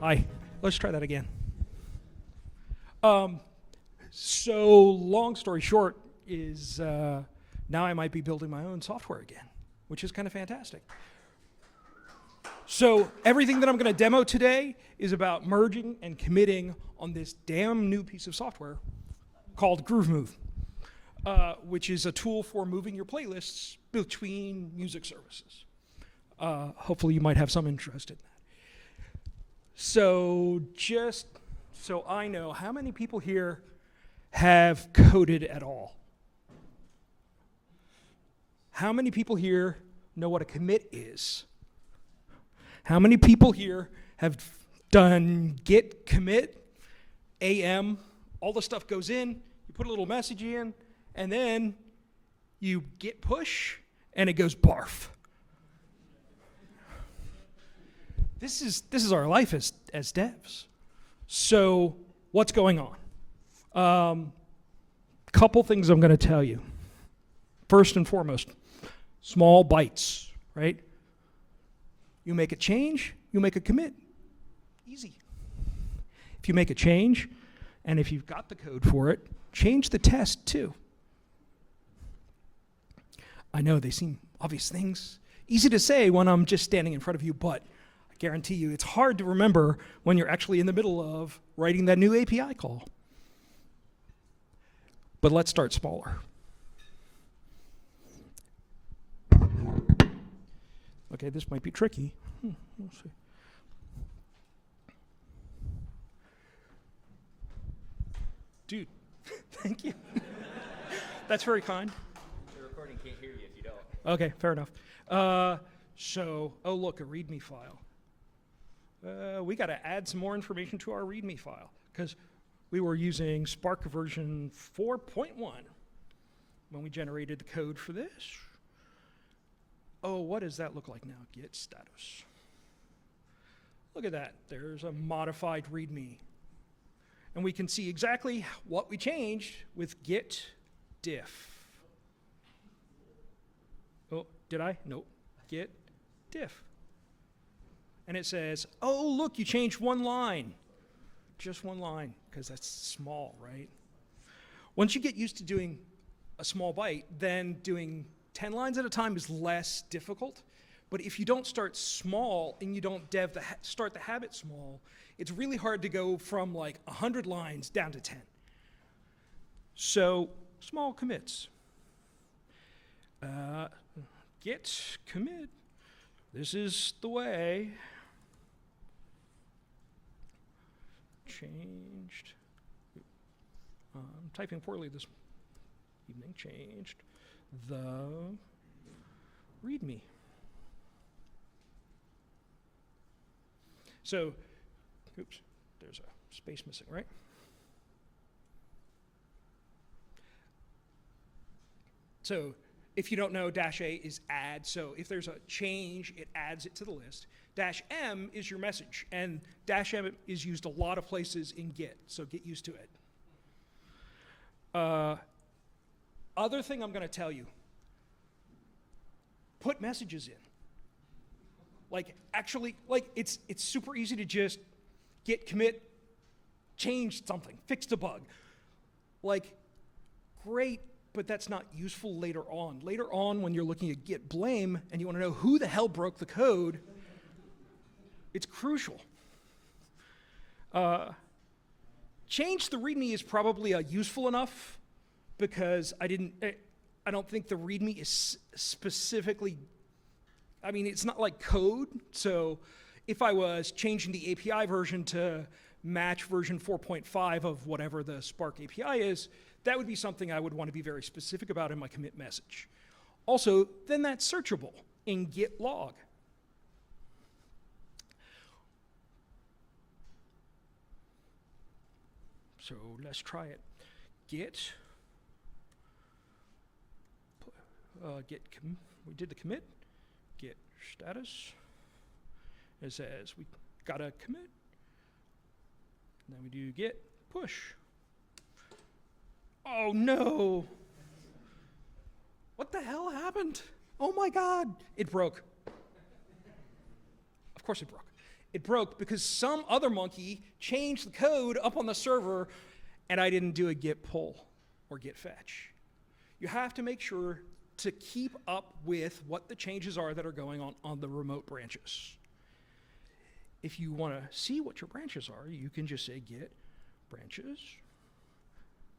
Hi. Let's try that again. So long story short is now I might be building my own software again, which is kind of fantastic. So everything that I'm going to demo today is about merging and committing on this damn new piece of software called GrooveMove, which is a tool for moving your playlists between music services. Hopefully you might have some interest in that. So just so I know, how many people here have coded at all? How many people here know what a commit is? How many people here have done git, commit, AM, all the stuff goes in, you put a little message in, and then you git push, and it goes barf. This is our life as devs. So what's going on? Couple things I'm going to tell you. First and foremost, small bites, right? You make a change, you make a commit. Easy. If you make a change, and if you've got the code for it, change the test too. I know they seem obvious things. Easy to say when I'm just standing in front of you, but I guarantee you it's hard to remember when you're actually in the middle of writing that new API call. But let's start smaller. Okay, this might be tricky. We'll see. Dude, thank you. That's very kind. The recording can't hear you if you don't. Okay, fair enough. Oh look, a README file. We got to add some more information to our README file because we were using Spark version 4.1 when we generated the code for this. Oh, what does that look like now? Git status. Look at that. There's a modified README. And we can see exactly what we changed with git diff. Oh, did I? Nope. Git diff. And it says, oh, look, you changed one line. Just one line, because that's small, right? Once you get used to doing a small byte, then doing 10 lines at a time is less difficult. But if you don't start small and you don't start the habit small, it's really hard to go from like 100 lines down to 10. So small commits. Git commit. This is the way. Changed. I'm typing poorly this evening. Changed the README. So, oops, there's a space missing, right? So, if you don't know, -A is add. So if there's a change, it adds it to the list. -M is your message, and -M is used a lot of places in Git, so get used to it. Other thing I'm going to tell you, put messages in. Like, actually, like, it's super easy to just git commit, change something, fix a bug. Like, great, but that's not useful later on. Later on, when you're looking at git blame and you want to know who the hell broke the code, it's crucial. Change the README is probably useful enough because I don't think the README is specifically, I mean, it's not like code. So if I was changing the API version to match version 4.5 of whatever the Spark API is, that would be something I would want to be very specific about in my commit message. Also, then that's searchable in git log. So let's try it. Git, we did the commit, git status. It says we got a commit. And then we do git push. Oh no! What the hell happened? Oh my God, it broke. Of course it broke. It broke because some other monkey changed the code up on the server, and I didn't do a git pull or git fetch. You have to make sure to keep up with what the changes are that are going on the remote branches. If you want to see what your branches are, you can just say git branches,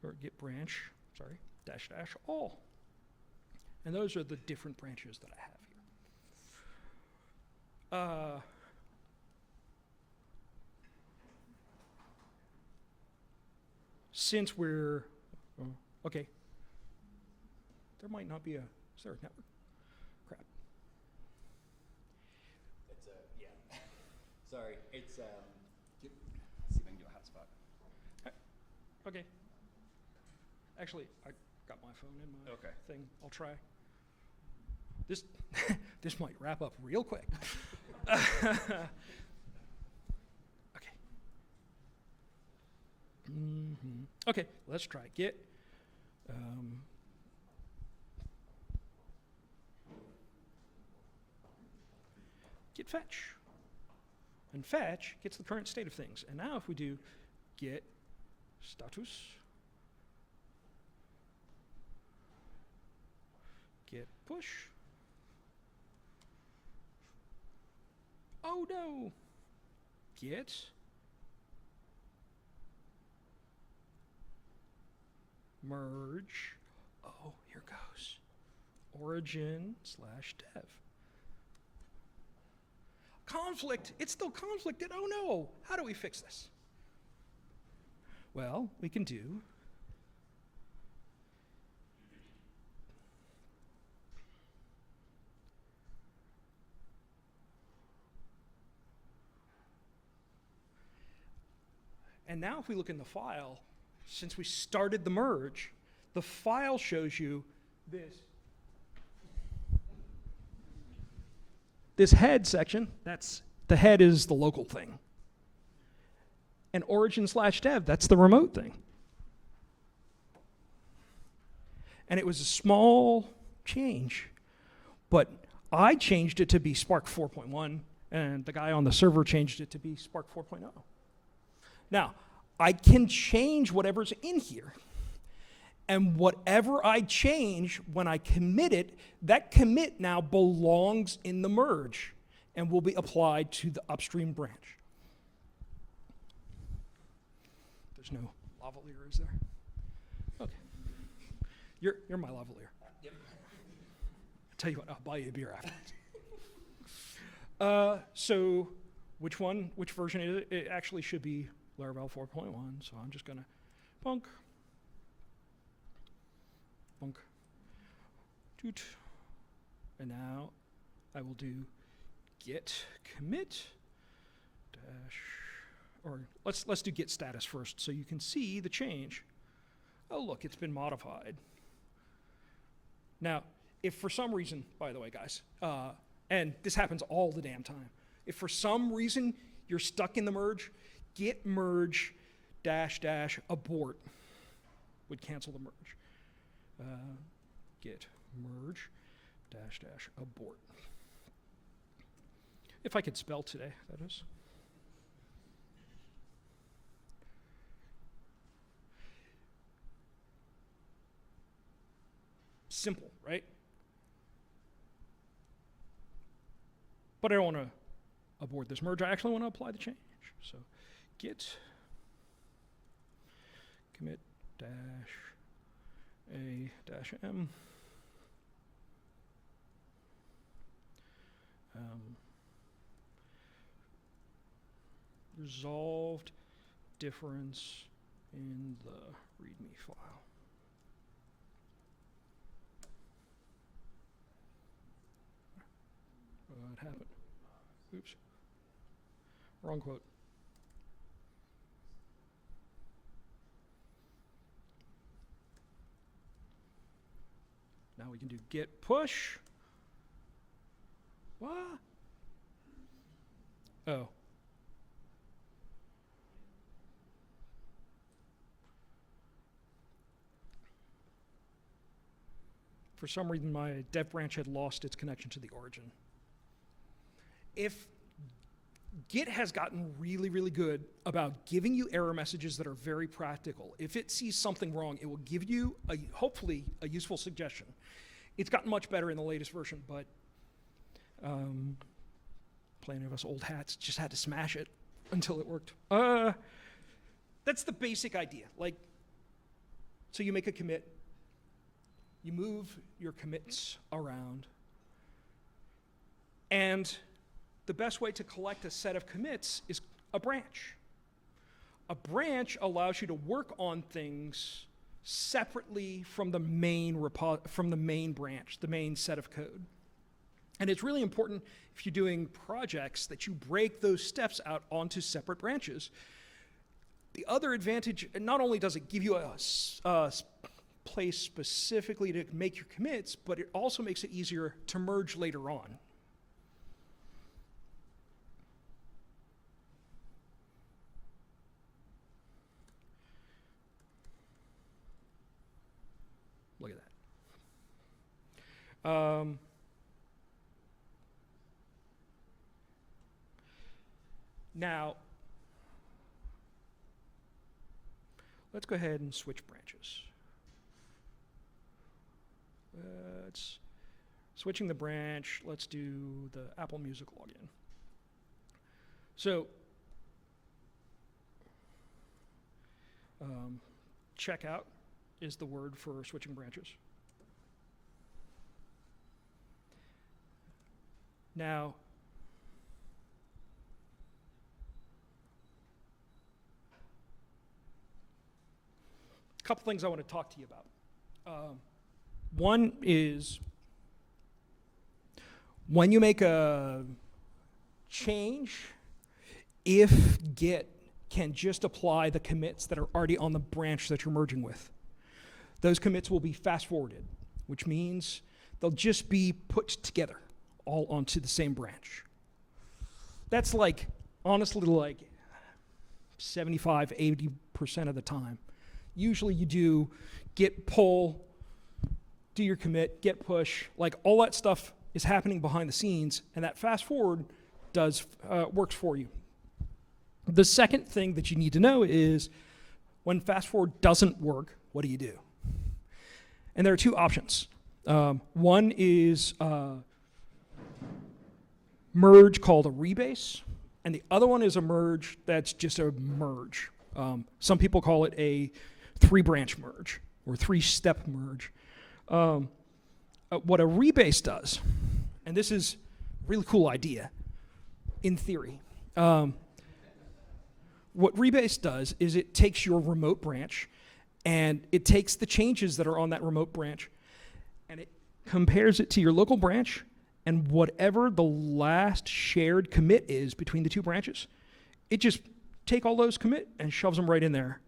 or git branch, sorry, dash dash all. And those are the different branches that I have here. Since we're, okay, there might not be a, is there a network? Crap. It's yeah. Sorry, it's let's see if I can do a hotspot. Okay. Actually, I got my phone in my thing. I'll try. This this might wrap up real quick. Okay. Okay, let's try git. Git fetch. And fetch gets the current state of things. And now if we do git status, git push. Oh no! Git merge. Oh, here goes. Origin/dev. Conflict. It's still conflicted. Oh no! How do we fix this? Well, we can do and now if we look in the file, since we started the merge, the file shows you this head section. That's the head is the local thing. And origin/dev, that's the remote thing. And it was a small change, but I changed it to be Spark 4.1, and the guy on the server changed it to be Spark 4.0. Now, I can change whatever's in here. And whatever I change, when I commit it, that commit now belongs in the merge and will be applied to the upstream branch. There's no lavalier, is there? Okay. You're my lavalier. Yep. I'll tell you what, I'll buy you a beer afterwards. So which version is it? It actually should be Laravel 4.1, so I'm just gonna bunk, toot, and now I will do git commit dash, or let's do git status first, so you can see the change. Oh look, it's been modified. Now, if for some reason, by the way, guys, and this happens all the damn time, if for some reason you're stuck in the merge, git merge dash dash abort would cancel the merge. Git merge dash dash abort. If I could spell today, that is. Simple, right? But I don't want to abort this merge. I actually want to apply the change. So git commit dash a dash m resolved difference in the README file. What happened? Oops. Wrong quote. Now we can do git push. What? Oh. For some reason, my dev branch had lost its connection to the origin. If Git has gotten really, really good about giving you error messages that are very practical. If it sees something wrong, it will give you, hopefully, a useful suggestion. It's gotten much better in the latest version, but plenty of us old hats just had to smash it until it worked. That's the basic idea. Like, so you make a commit, you move your commits around, and the best way to collect a set of commits is a branch. A branch allows you to work on things separately from the main branch, the main set of code. And it's really important if you're doing projects that you break those steps out onto separate branches. The other advantage, not only does it give you a place specifically to make your commits, but it also makes it easier to merge later on. Look at that. Now, let's go ahead and switch branches. Switching the branch, let's do the Apple Music login. So, checkout is the word for switching branches. Now, a couple things I want to talk to you about. One is when you make a change, if Git can just apply the commits that are already on the branch that you're merging with, those commits will be fast forwarded, which means they'll just be put together all onto the same branch. That's like, honestly, like 75, 80% of the time. Usually you do git pull, do your commit, git push, like all that stuff is happening behind the scenes, and that fast forward works for you. The second thing that you need to know is when fast forward doesn't work, what do you do? And there are two options. One is merge called a rebase, and the other one is a merge that's just a merge. Some people call it a 3-branch merge or 3-step merge. What a rebase does, and this is a really cool idea in theory, what rebase does is it takes your remote branch and it takes the changes that are on that remote branch and it compares it to your local branch, and whatever the last shared commit is between the two branches, it just take all those commit and shoves them right in there.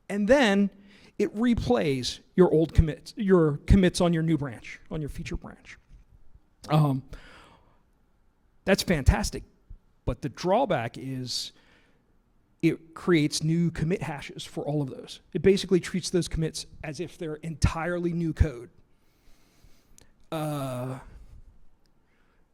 And then it replays your old commits, your commits on your new branch, on your feature branch. That's fantastic, but the drawback is it creates new commit hashes for all of those. It basically treats those commits as if they're entirely new code.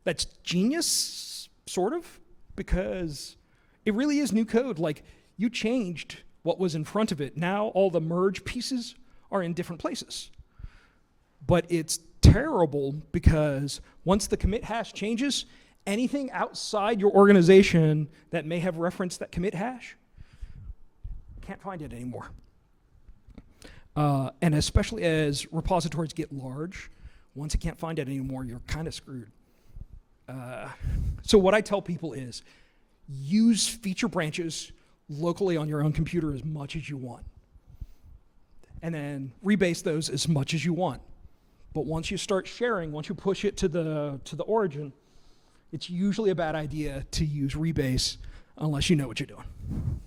That's genius, sort of, because it really is new code. Like, you changed what was in front of it. Now all the merge pieces are in different places. But it's terrible because once the commit hash changes, anything outside your organization that may have referenced that commit hash, can't find it anymore. And especially as repositories get large, once it can't find it anymore, you're kind of screwed. So what I tell people is use feature branches locally on your own computer as much as you want. And then rebase those as much as you want. But once you start sharing, once you push it to the origin, it's usually a bad idea to use rebase unless you know what you're doing.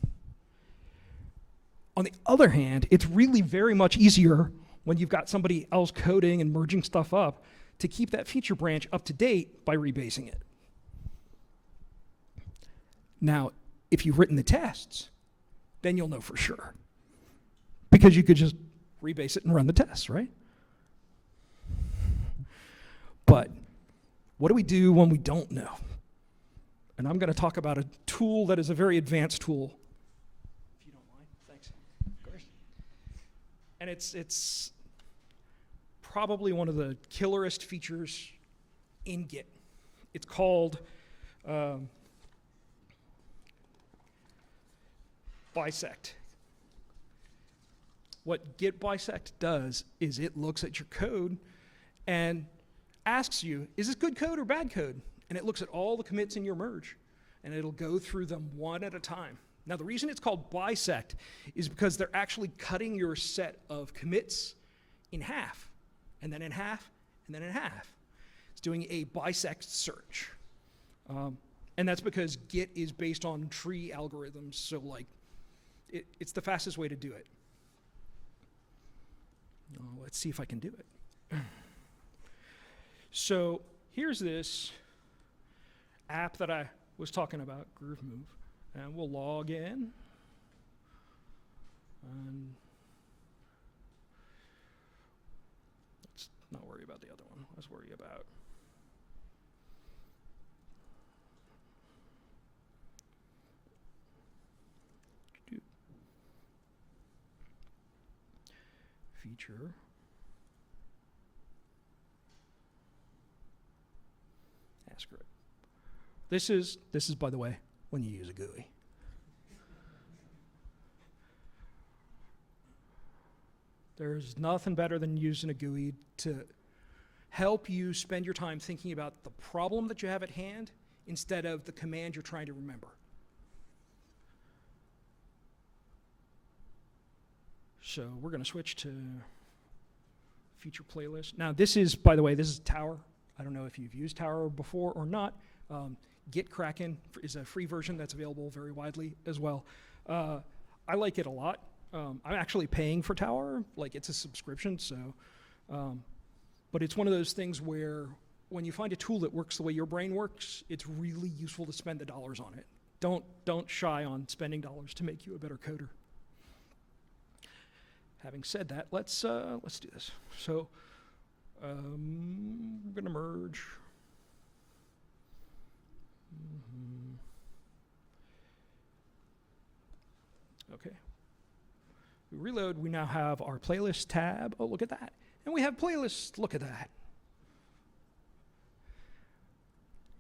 On the other hand, it's really very much easier when you've got somebody else coding and merging stuff up to keep that feature branch up to date by rebasing it. Now, if you've written the tests, then you'll know for sure. Because you could just rebase it and run the tests, right? But what do we do when we don't know? And I'm going to talk about a tool that is a very advanced tool. If you don't mind, thanks. Of course. And it's probably one of the killerest features in Git. It's called bisect. What Git bisect does is it looks at your code and asks you, is this good code or bad code? And it looks at all the commits in your merge, and it'll go through them one at a time. Now, the reason it's called bisect is because they're actually cutting your set of commits in half, and then in half, and then in half. It's doing a bisect search. And that's because Git is based on tree algorithms, so like, it's the fastest way to do it. Let's see if I can do it. So here's this app that I was talking about, GrooveMove, and we'll log in. And let's not worry about the other one. Let's worry about feature. Ask it. This is, by the way, when you use a GUI. There's nothing better than using a GUI to help you spend your time thinking about the problem that you have at hand instead of the command you're trying to remember. So we're going to switch to feature playlist. Now this is, by the way, this is Tower. I don't know if you've used Tower before or not. Git Kraken is a free version that's available very widely as well. I like it a lot. I'm actually paying for Tower, like it's a subscription, so, but it's one of those things where when you find a tool that works the way your brain works, it's really useful to spend the dollars on it. Don't shy on spending dollars to make you a better coder. Having said that, let's do this. So we're going to merge. Okay. We reload. We now have our playlist tab. Oh, look at that. And we have playlists. Look at that.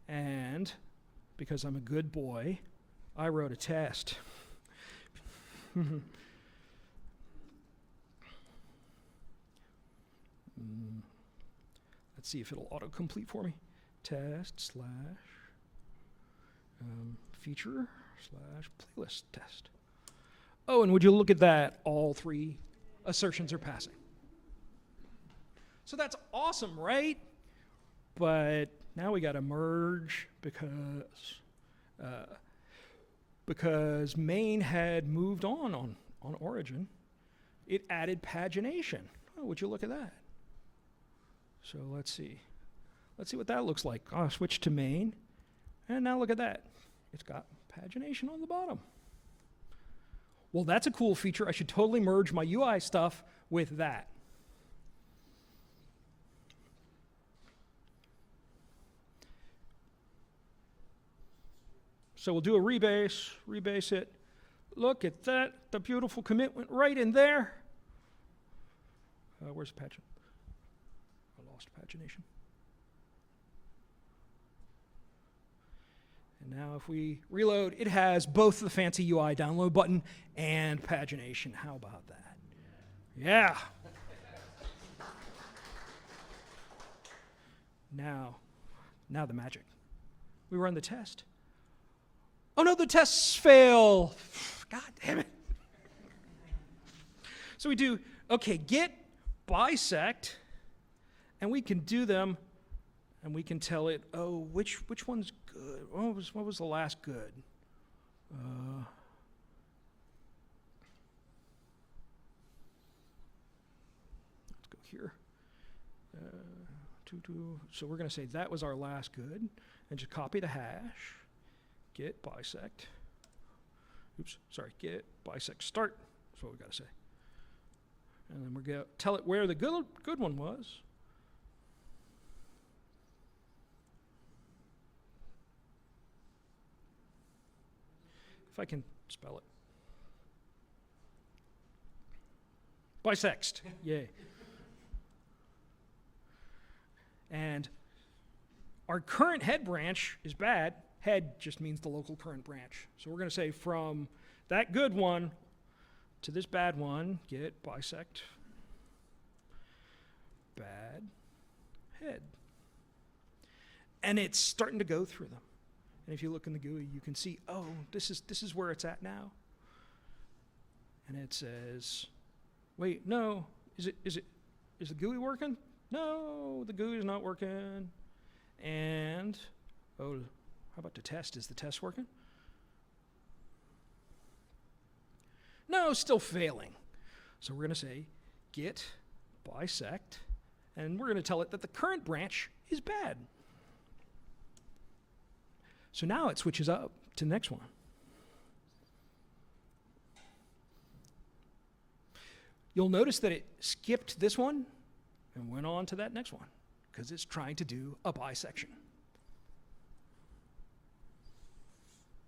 And because I'm a good boy, I wrote a test. Let's see if it'll autocomplete for me. Test / feature / playlist test. Oh, and would you look at that? All three assertions are passing. So that's awesome, right? But now we got to merge because main had moved on origin. It added pagination. Oh, would you look at that? So let's see. Let's see what that looks like. I'll switch to main. And now look at that. It's got pagination on the bottom. Well, that's a cool feature. I should totally merge my UI stuff with that. So we'll do a rebase it. Look at that. The beautiful commit went right in there. Where's the pagin? I lost pagination. And now if we reload, it has both the fancy UI download button and pagination. How about that? Yeah. Now the magic. We run the test. Oh no, the tests fail. God damn it. So we do, okay, git bisect, and we can do them, and we can tell it, oh, which one's good? What was the last good? Let's go here. So we're going to say that was our last good, and just copy the hash, git bisect. Oops, sorry, git bisect start. That's what we got to say. And then we're going to tell it where the good one was. if I can spell it. Bisext, yay. And our current head branch is bad. Head just means the local current branch. So we're going to say from that good one to this bad one, get bisect bad head. And it's starting to go through them. And if you look in the GUI, you can see, oh, this is where it's at now. And it says, wait, no, is the GUI working? No, the GUI is not working. And, oh, how about the test? Is the test working? No, still failing. So we're going to say git bisect, and we're going to tell it that the current branch is bad. So now it switches up to the next one. You'll notice that it skipped this one and went on to that next one because it's trying to do a bisection.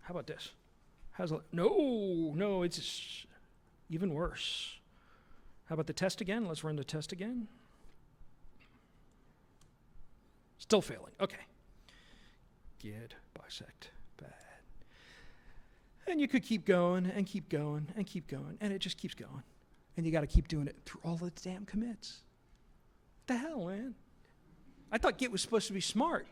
How about this? No, it's even worse. How about the test again? Let's run the test again. Still failing. Okay. Git bisect bad. And you could keep going and keep going and keep going, and it just keeps going. And you got to keep doing it through all the damn commits. What the hell, man? I thought Git was supposed to be smart.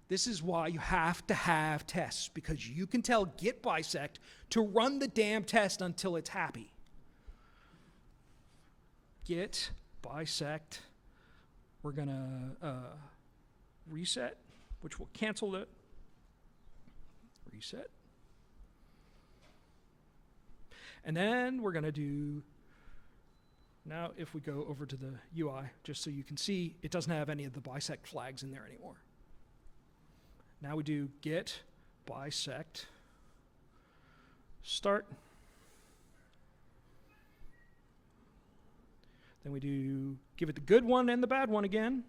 This is why you have to have tests, because you can tell git bisect to run the damn test until it's happy. Git bisect, we're going to reset, which will cancel it. Reset. And then we're going to do, now if we go over to the UI, just so you can see, it doesn't have any of the bisect flags in there anymore. Now we do git bisect start. Then we do give it the good one and the bad one again.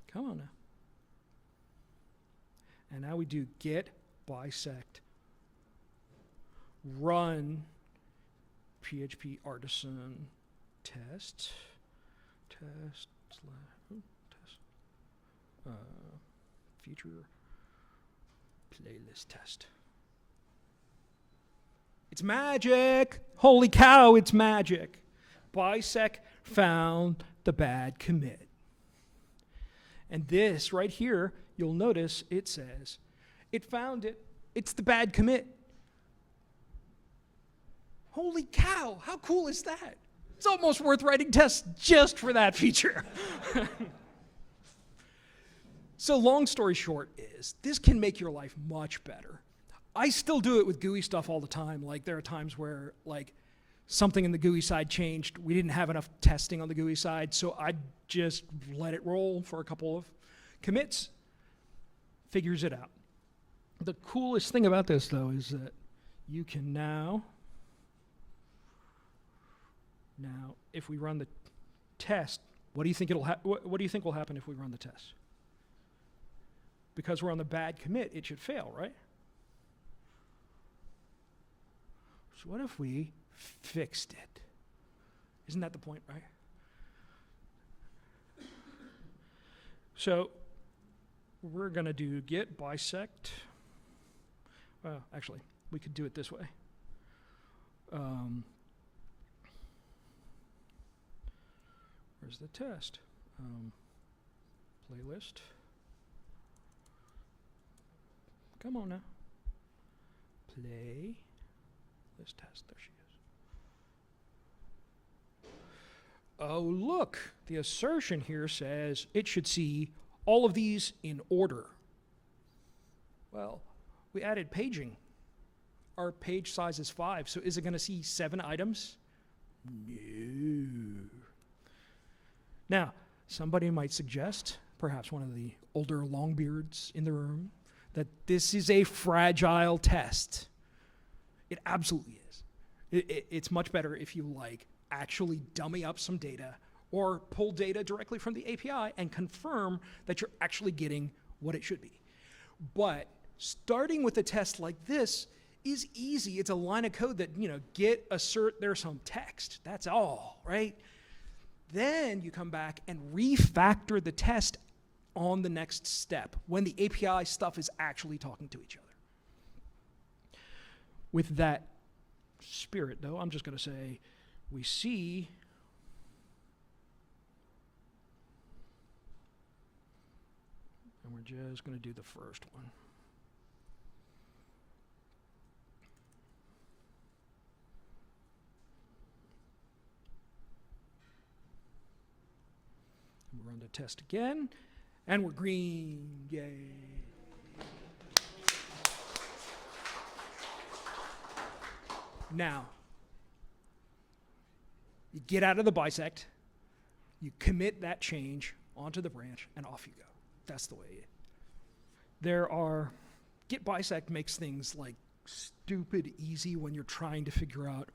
Come on now. And now we do git bisect run PHP artisan test feature playlist test. It's magic! Holy cow, it's magic! Bisect found the bad commit. And this right here, you'll notice it says, it found it. It's the bad commit. Holy cow, how cool is that? It's almost worth writing tests just for that feature. So long story short is, this can make your life much better. I still do it with GUI stuff all the time. Like there are times where like something in the GUI side changed. We didn't have enough testing on the GUI side, so I just let it roll for a couple of commits, figures it out. The coolest thing about this though is that you can now if we run the test, what do you think what do you think will happen if we run the test? Because we're on the bad commit, it should fail, right? So what if we fixed it? Isn't that the point, right? So we're going to do git bisect. Well, actually, we could do it this way. Where's the test? Playlist. Come on now. Play. Let's test. There she is. Oh, look. The assertion here says it should see all of these in order. Well, we added paging. Our page size is 5, so is it going to see 7 items? No. Now, somebody might suggest, perhaps one of the older longbeards in the room, that this is a fragile test. It absolutely is. It's much better if you like actually dummy up some data, or pull data directly from the API and confirm that you're actually getting what it should be. But starting with a test like this is easy. It's a line of code that, get, assert, there's some text. That's all, right? Then you come back and refactor the test on the next step when the API stuff is actually talking to each other. With that spirit, though, I'm just going to say we see and we're just going to do the first one. And we'll run the test again, and we're green. Yay. Now, you get out of the bisect, you commit that change onto the branch, and off you go. That's the way. Git bisect makes things like stupid easy when you're trying to figure out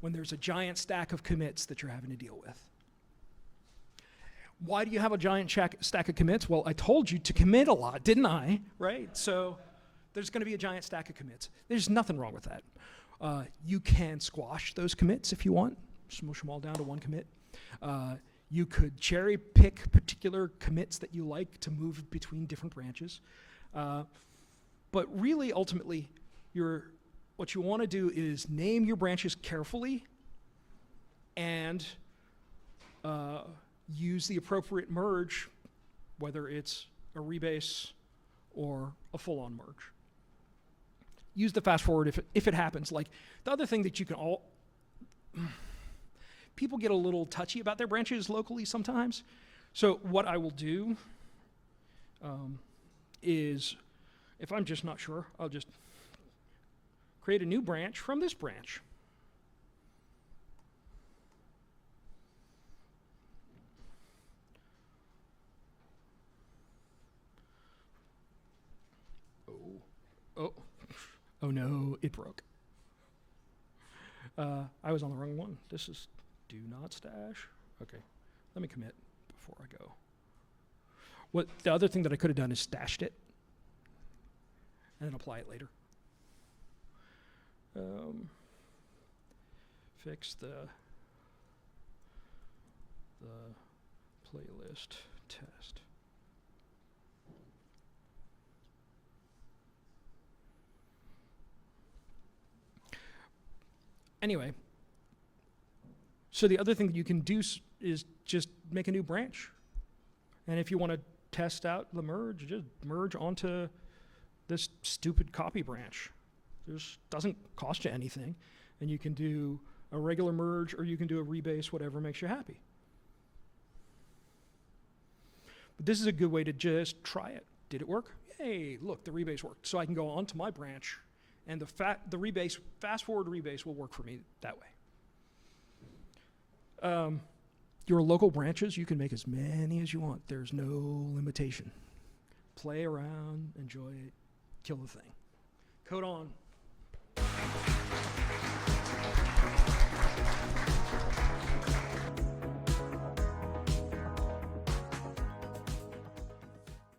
when there's a giant stack of commits that you're having to deal with. Why do you have a giant stack of commits? Well, I told you to commit a lot, didn't I? Right? So there's going to be a giant stack of commits. There's nothing wrong with that. You can squash those commits if you want, smush them all down to one commit. You could cherry pick particular commits that you like to move between different branches. But really, ultimately, what you want to do is name your branches carefully and use the appropriate merge, whether it's a rebase or a full-on merge. Use the fast forward if it happens. Like the other thing that you can people get a little touchy about their branches locally sometimes. So what I will do is, if I'm just not sure, I'll just create a new branch from this branch. Oh no, it broke. I was on the wrong one. This is do not stash. Okay, let me commit before I go. The other thing that I could have done is stashed it and then apply it later. Fix the playlist test. Anyway, so the other thing that you can do is just make a new branch. And if you want to test out the merge, just merge onto this stupid copy branch. This doesn't cost you anything. And you can do a regular merge or you can do a rebase, whatever makes you happy. But this is a good way to just try it. Did it work? Hey, look, the rebase worked. So I can go onto my branch and the rebase, fast forward rebase will work for me that way. Your local branches, you can make as many as you want. There's no limitation. Play around, enjoy it, kill the thing. Code on.